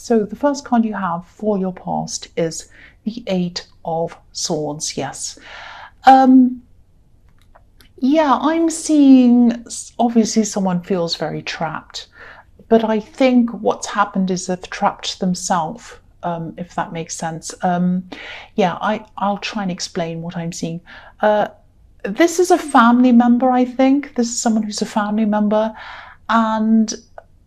So the first card you have for your past is the Eight of Swords. Yes. Yeah, I'm seeing obviously someone feels very trapped, but I think what's happened is they've trapped themselves, if that makes sense. Yeah, I'll try and explain what I'm seeing. This is a family member, I think. This is someone who's a family member, and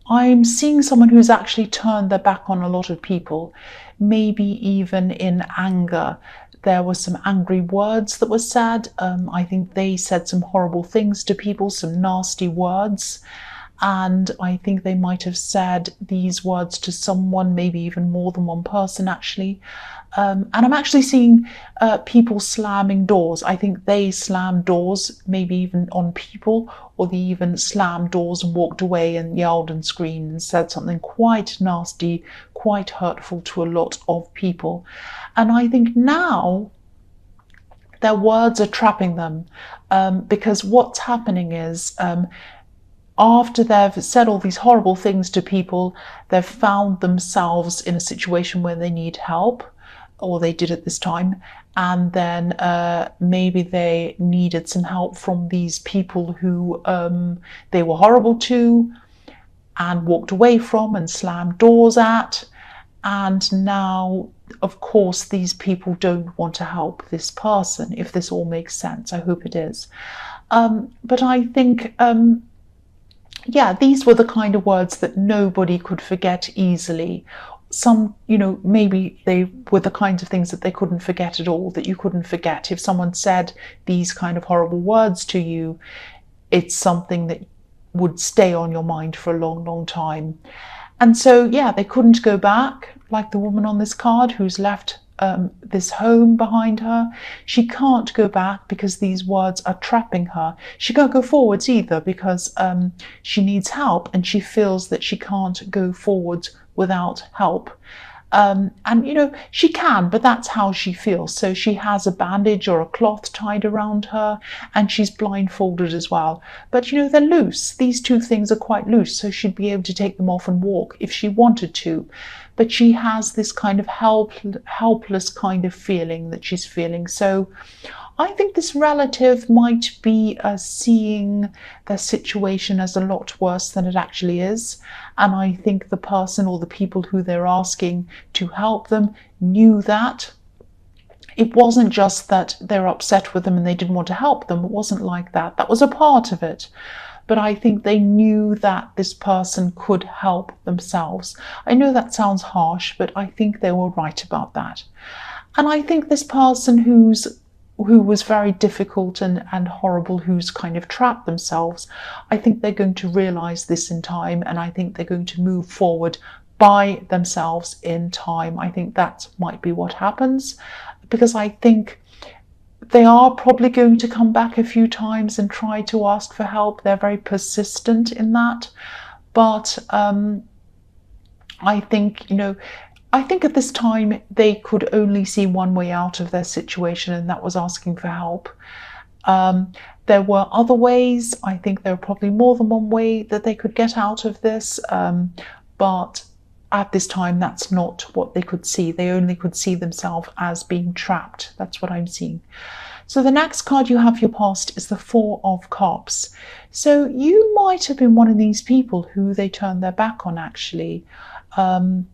I'm seeing someone who's actually turned their back on a lot of people, maybe even in anger. There were some angry words that were said. I think they said some horrible things to people, some nasty words. And I think they might have said these words to someone, maybe even more than one person, actually. And I'm actually seeing people slamming doors. I think they slammed doors, maybe even on people, or they even slammed doors and walked away and yelled and screamed and said something quite nasty, quite hurtful to a lot of people. And I think now their words are trapping them, because what's happening is after they've said all these horrible things to people, they've found themselves in a situation where they need help, or they did at this time, and then maybe they needed some help from these people who they were horrible to and walked away from and slammed doors at. And now, of course, these people don't want to help this person, if this all makes sense. I hope it is. But I think, yeah, these were the kind of words that nobody could forget easily. Some, maybe they were the kinds of things that they couldn't forget at all, that you couldn't forget. If someone said these kind of horrible words to you, it's something that would stay on your mind for a long, long time. And so, yeah, they couldn't go back, like the woman on this card who's left this home behind her. She can't go back because these words are trapping her. She can't go forwards either because she needs help, and she feels that she can't go forwards without help. And she can, but that's how she feels. So she has a bandage or a cloth tied around her, and she's blindfolded as well. But they're loose. These two things are quite loose, so she'd be able to take them off and walk if she wanted to. But she has this kind of helpless kind of feeling that she's feeling. So I think this relative might be seeing their situation as a lot worse than it actually is. And I think the person or the people who they're asking to help them knew that. It wasn't just that they're upset with them and they didn't want to help them. It wasn't like that. That was a part of it. But I think they knew that this person could help themselves. I know that sounds harsh, but I think they were right about that. And I think this person who was very difficult and horrible, who's kind of trapped themselves, I think they're going to realize this in time, and I think they're going to move forward by themselves in time. I think that might be what happens, because I think they are probably going to come back a few times and try to ask for help. They're very persistent in that. But I think, I think at this time they could only see one way out of their situation, and that was asking for help. There were other ways. I think there were probably more than one way that they could get out of this. But at this time, that's not what they could see. They only could see themselves as being trapped. That's what I'm seeing. So the next card you have for your past is the Four of Cups. So you might have been one of these people who they turned their back on, actually. And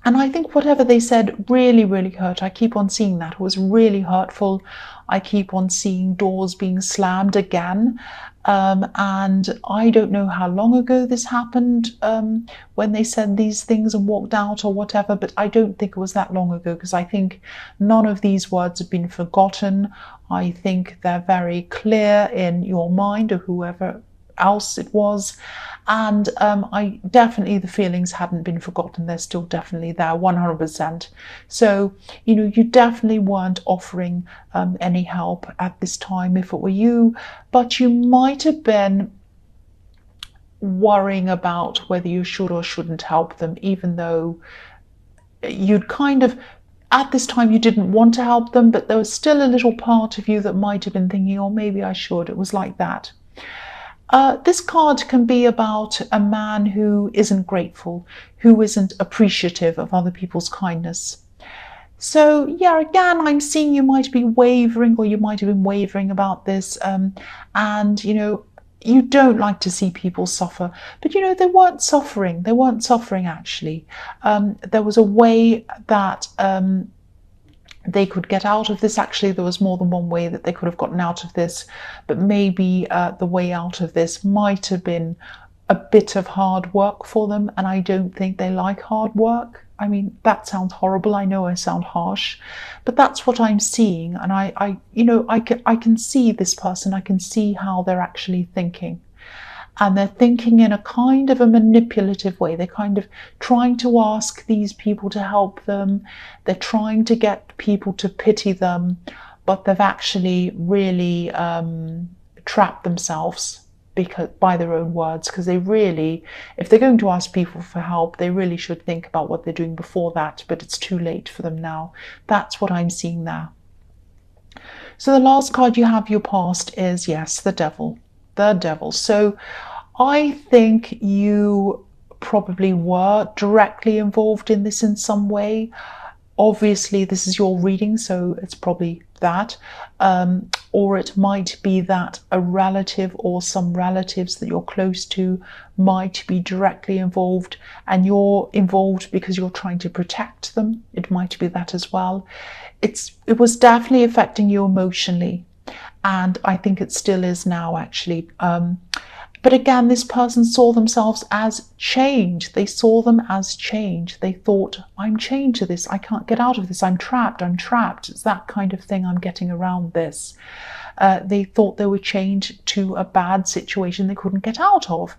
I think whatever they said really, really hurt. I keep on seeing that. It was really hurtful. I keep on seeing doors being slammed again. And I don't know how long ago this happened, when they said these things and walked out or whatever, but I don't think it was that long ago, because I think none of these words have been forgotten. I think they're very clear in your mind, or whoever else it was. And I definitely, the feelings hadn't been forgotten. They're still definitely there, 100%. So, you definitely weren't offering any help at this time if it were you, but you might have been worrying about whether you should or shouldn't help them, even though you'd kind of, at this time, you didn't want to help them, but there was still a little part of you that might have been thinking, oh, maybe I should. It was like that. This card can be about a man who isn't grateful, who isn't appreciative of other people's kindness. So yeah, again, I'm seeing you might be wavering, or you might have been wavering about this, and you don't like to see people suffer, but they weren't suffering. They weren't suffering actually. There was a way that they could get out of this. Actually, there was more than one way that they could have gotten out of this, but maybe the way out of this might have been a bit of hard work for them, and I don't think they like hard work. I mean, that sounds horrible. I know I sound harsh, but that's what I'm seeing, and I can see this person. I can see how they're actually thinking. And they're thinking in a kind of a manipulative way. They're kind of trying to ask these people to help them. They're trying to get people to pity them, but they've actually really trapped themselves by their own words, because they really, if they're going to ask people for help, they really should think about what they're doing before that, but it's too late for them now. That's what I'm seeing there. So the last card you have, your past, is, yes, the devil. The devil. So I think you probably were directly involved in this in some way. Obviously, this is your reading, so it's probably that. Or it might be that a relative or some relatives that you're close to might be directly involved, and you're involved because you're trying to protect them. It might be that as well. It was definitely affecting you emotionally, and I think it still is now, actually. But again, this person saw themselves as change. They saw them as change. They thought, I'm chained to this. I can't get out of this. I'm trapped. I'm trapped. It's that kind of thing I'm getting around this. They thought they were chained to a bad situation they couldn't get out of.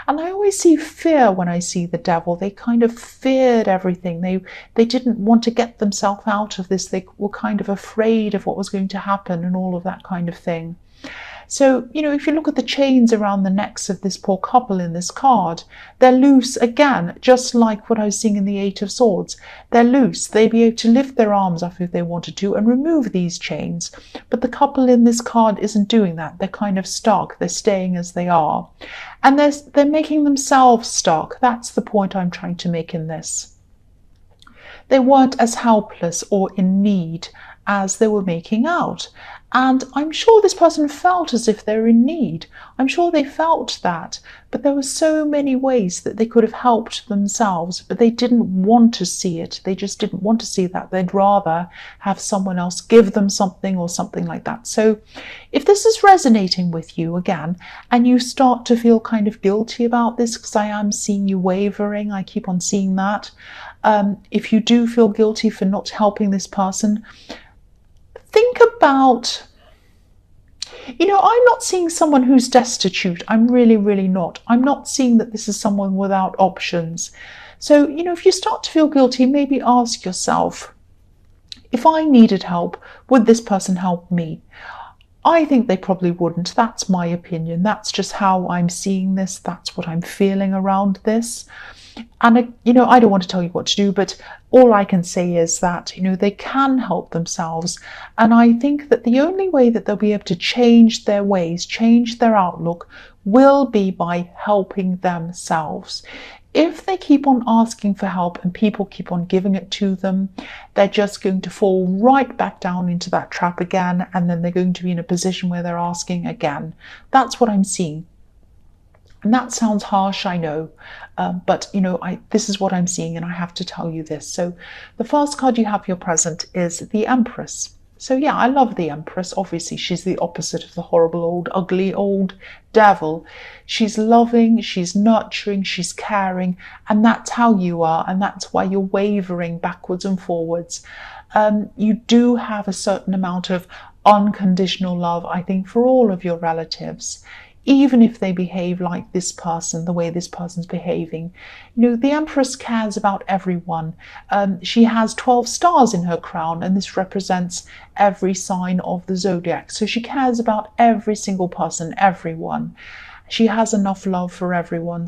And I always see fear when I see the devil. They kind of feared everything. They didn't want to get themselves out of this. They were kind of afraid of what was going to happen and all of that kind of thing. So, if you look at the chains around the necks of this poor couple in this card, they're loose again, just like what I was seeing in the Eight of Swords. They're loose. They'd be able to lift their arms up if they wanted to and remove these chains. But the couple in this card isn't doing that. They're kind of stuck. They're staying as they are. And they're making themselves stuck. That's the point I'm trying to make in this. They weren't as helpless or in need as they were making out. And I'm sure this person felt as if they're in need. I'm sure they felt that, but there were so many ways that they could have helped themselves, but they didn't want to see it. They just didn't want to see that. They'd rather have someone else give them something or something like that. So if this is resonating with you again, and you start to feel kind of guilty about this, because I am seeing you wavering, I keep on seeing that. If you do feel guilty for not helping this person, think about, I'm not seeing someone who's destitute. I'm really, really not. I'm not seeing that this is someone without options. So, if you start to feel guilty, maybe ask yourself, if I needed help, would this person help me? I think they probably wouldn't. That's my opinion. That's just how I'm seeing this. That's what I'm feeling around this. And, I don't want to tell you what to do, but all I can say is that, they can help themselves. And I think that the only way that they'll be able to change their ways, change their outlook, will be by helping themselves. If they keep on asking for help and people keep on giving it to them, they're just going to fall right back down into that trap again. And then they're going to be in a position where they're asking again. That's what I'm seeing. And that sounds harsh, I know, but this is what I'm seeing, and I have to tell you this. So the first card you have, your present, is the Empress. So yeah, I love the Empress. Obviously, she's the opposite of the horrible old, ugly old devil. She's loving, she's nurturing, she's caring, and that's how you are, and that's why you're wavering backwards and forwards. You do have a certain amount of unconditional love, I think, for all of your relatives. Even if they behave like this person, the way this person's behaving. The Empress cares about everyone. She has 12 stars in her crown, and this represents every sign of the zodiac. So she cares about every single person, everyone. She has enough love for everyone.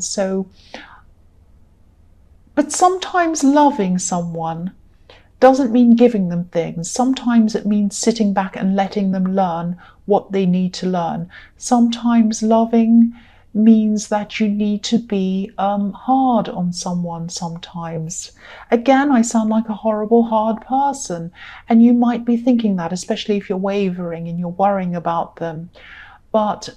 But sometimes loving someone doesn't mean giving them things. Sometimes it means sitting back and letting them learn what they need to learn. Sometimes loving means that you need to be hard on someone sometimes. Again, I sound like a horrible, hard person, and you might be thinking that, especially if you're wavering and you're worrying about them. But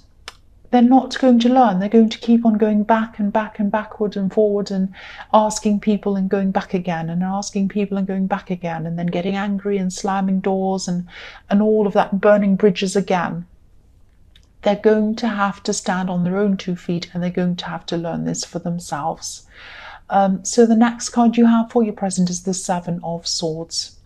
they're not going to learn. They're going to keep on going back and back and backward and forward and asking people and going back again and asking people and going back again, and then getting angry and slamming doors and all of that, burning bridges again. They're going to have to stand on their own 2 feet, and they're going to have to learn this for themselves. So the next card you have for your present is the Seven of Swords.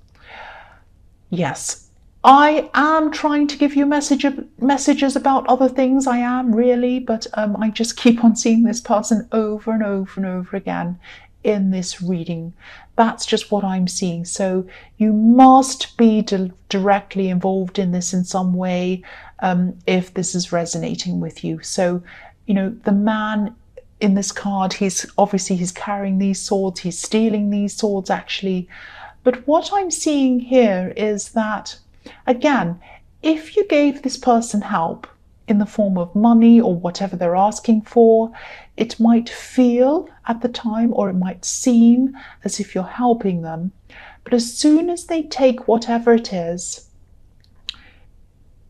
Yes, I am trying to give you messages about other things. I am really, but I just keep on seeing this person over and over and over again in this reading. That's just what I'm seeing. So you must be directly involved in this in some way if this is resonating with you. So, you know, the man in this card, he's carrying these swords, he's stealing these swords actually. But what I'm seeing here is that, again, if you gave this person help in the form of money or whatever they're asking for, it might feel at the time, or it might seem as if you're helping them. But as soon as they take whatever it is,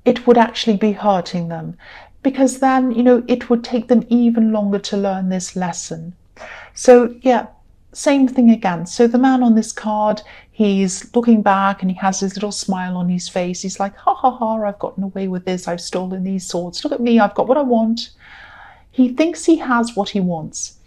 it would actually be hurting them, because then, you know, it would take them even longer to learn this lesson. So yeah, same thing again. So the man on this card, he's looking back and he has his little smile on his face. He's like, ha ha ha, I've gotten away with this. I've stolen these swords. Look at me, I've got what I want. He thinks he has what he wants.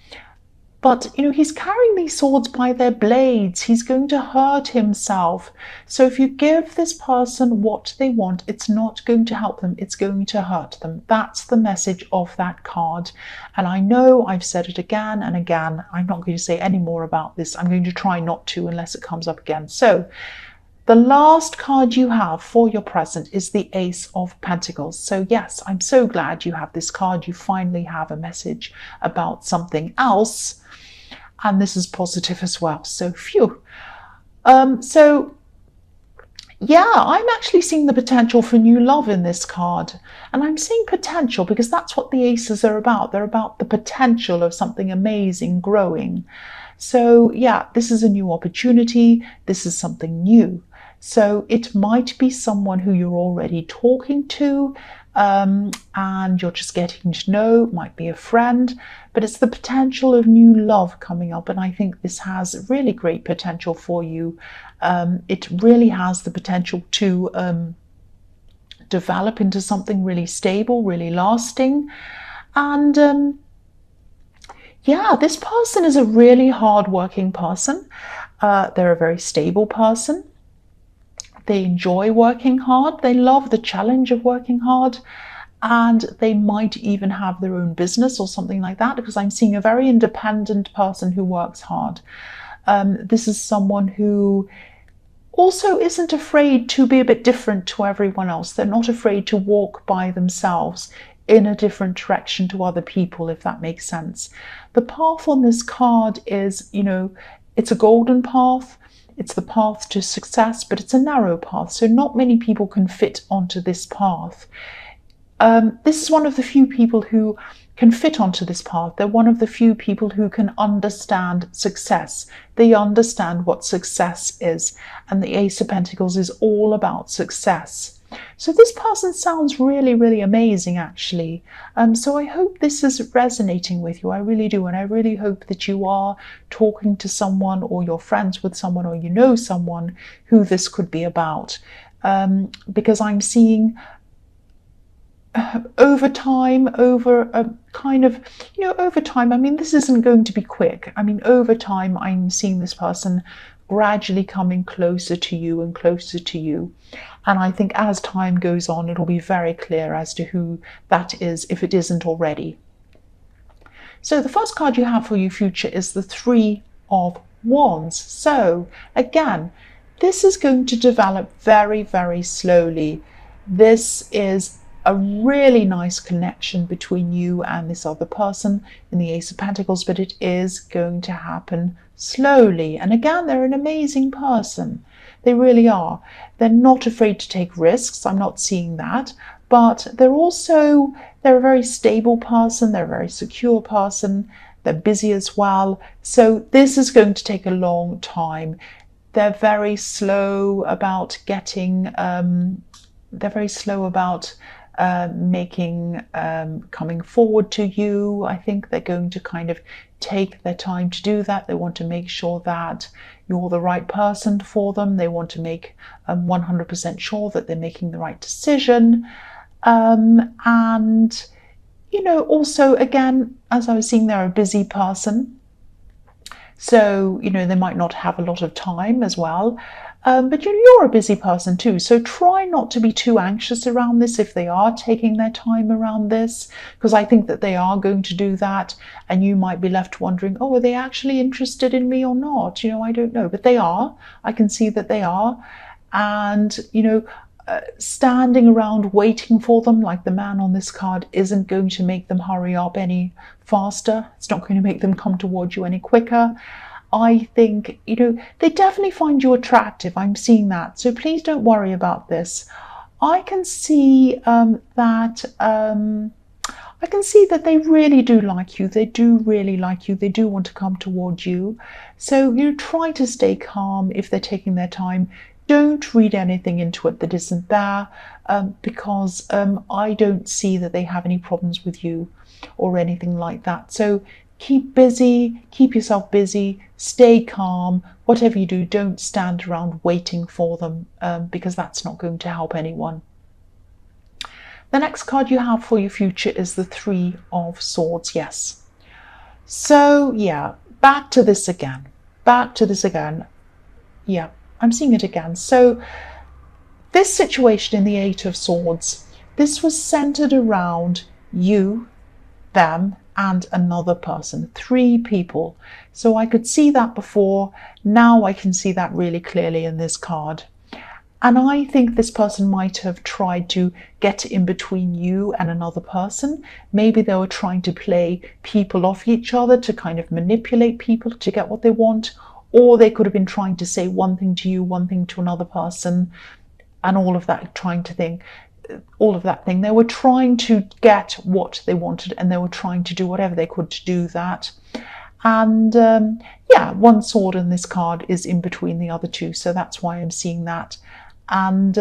But, you know, he's carrying these swords by their blades. He's going to hurt himself. So if you give this person what they want, it's not going to help them. It's going to hurt them. That's the message of that card. And I know I've said it again and again. I'm not going to say any more about this. I'm going to try not to unless it comes up again. So the last card you have for your present is the Ace of Pentacles. So yes, I'm so glad you have this card. You finally have a message about something else. And this is positive as well. So phew. So yeah, I'm actually seeing the potential for new love in this card. And I'm seeing potential because that's what the aces are about. They're about the potential of something amazing growing. So yeah, this is a new opportunity. This is something new. So it might be someone who you're already talking to, and you're just getting to know. It might be a friend, but it's the potential of new love coming up. And I think this has really great potential for you. It really has the potential to develop into something really stable, really lasting. And yeah, this person is a really hard-working person. They're a very stable person. They enjoy working hard. They love the challenge of working hard. And they might even have their own business or something like that, because I'm seeing a very independent person who works hard. This is someone who also isn't afraid to be a bit different to everyone else. They're not afraid to walk by themselves in a different direction to other people, if that makes sense. The path on this card is, you know, it's a golden path. It's the path to success, but it's a narrow path. So not many people can fit onto this path. This is one of the few people who can fit onto this path. They're one of the few people who can understand success. They understand what success is. And the Ace of Pentacles is all about success. So this person sounds really, really amazing, actually. So I hope this is resonating with you. I really do. And I really hope that you are talking to someone, or you're friends with someone, or you know someone who this could be about. Because I'm seeing over time, over a kind of, you know, over time, I mean, this isn't going to be quick. I mean, over time, I'm seeing this person gradually coming closer to you and closer to you. And I think as time goes on, it'll be very clear as to who that is, if it isn't already. So the first card you have for your future is the Three of Wands. So again, this is going to develop very, very slowly. This is a really nice connection between you and this other person in the Ace of Pentacles, but it is going to happen slowly. And again, they're an amazing person. They really are. They're not afraid to take risks. I'm not seeing that. but they're a very stable person, they're a very secure person, they're busy as well. So this is going to take a long time. They're very slow about coming forward to you. I think they're going to kind of take their time to do that. They want to make sure that you're the right person for them. They want to make 100% sure that they're making the right decision. And, you know, also, again, as I was seeing, they're a busy person. So, you know, they might not have a lot of time as well. But you're a busy person too, so try not to be too anxious around this if they are taking their time around this, because I think that they are going to do that, and you might be left wondering, oh, are they actually interested in me or not? You know, I don't know, but they are. I can see that they are. And, you know, standing around waiting for them like the man on this card isn't going to make them hurry up any faster. It's not going to make them come towards you any quicker. I think, you know, they definitely find you attractive. I'm seeing that. So please don't worry about this. I can see that they really do like you. They do really like you. They do want to come towards you. So, you know, try to stay calm if they're taking their time. Don't read anything into it that isn't there, because I don't see that they have any problems with you or anything like that. So keep busy, keep yourself busy, stay calm. Whatever you do, don't stand around waiting for them, because that's not going to help anyone. The next card you have for your future is the Three of Swords. Yes. So yeah, back to this again. Yeah, I'm seeing it again. So this situation in the Eight of Swords, this was centered around you, them, and another person, three people. So I could see that before. Now I can see that really clearly in this card. And I think this person might have tried to get in between you and another person. Maybe they were trying to play people off each other, to kind of manipulate people to get what they want. Or they could have been trying to say one thing to you, one thing to another person, and all of that, They were trying to get what they wanted, and they were trying to do whatever they could to do that. And yeah, one sword in this card is in between the other two, so that's why I'm seeing that. And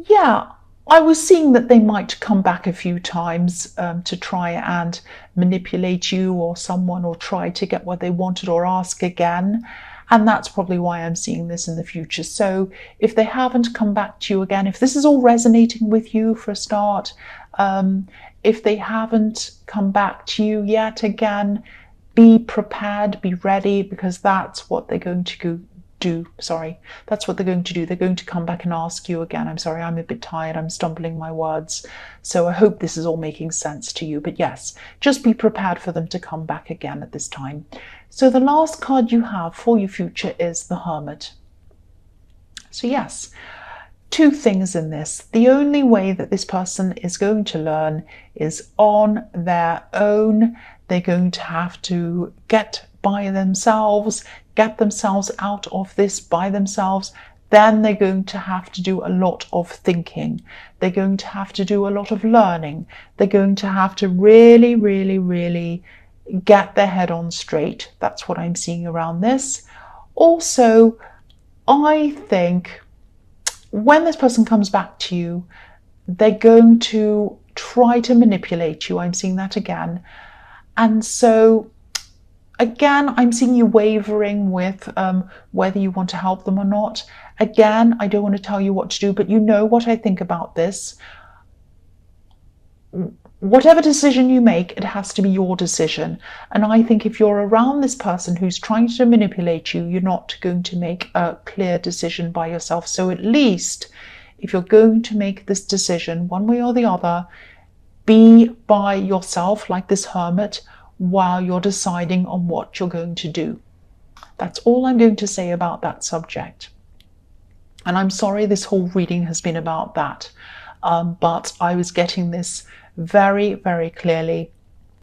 yeah, I was seeing that they might come back a few times to try and manipulate you or someone, or try to get what they wanted, or ask again. And that's probably why I'm seeing this in the future. So if they haven't come back to you again, if this is all resonating with you for a start, if they haven't come back to you yet again, be prepared, be ready, because that's what they're going to do. That's what they're going to do. They're going to come back and ask you again. I'm sorry, I'm a bit tired. I'm stumbling my words. So I hope this is all making sense to you. But yes, just be prepared for them to come back again at this time. So the last card you have for your future is the Hermit. So yes, two things in this. The only way that this person is going to learn is on their own. They're going to have to get by themselves, get themselves out of this by themselves. Then they're going to have to do a lot of thinking. They're going to have to do a lot of learning. They're going to have to really, really, really get their head on straight. That's what I'm seeing around this. Also, I think when this person comes back to you, they're going to try to manipulate you. I'm seeing that again. And so again, I'm seeing you wavering with whether you want to help them or not. Again, I don't want to tell you what to do, but you know what I think about this. Whatever decision you make, it has to be your decision. And I think if you're around this person who's trying to manipulate you, you're not going to make a clear decision by yourself. So at least if you're going to make this decision one way or the other, be by yourself like this Hermit while you're deciding on what you're going to do. That's all I'm going to say about that subject. And I'm sorry this whole reading has been about that, but I was getting this very, very clearly.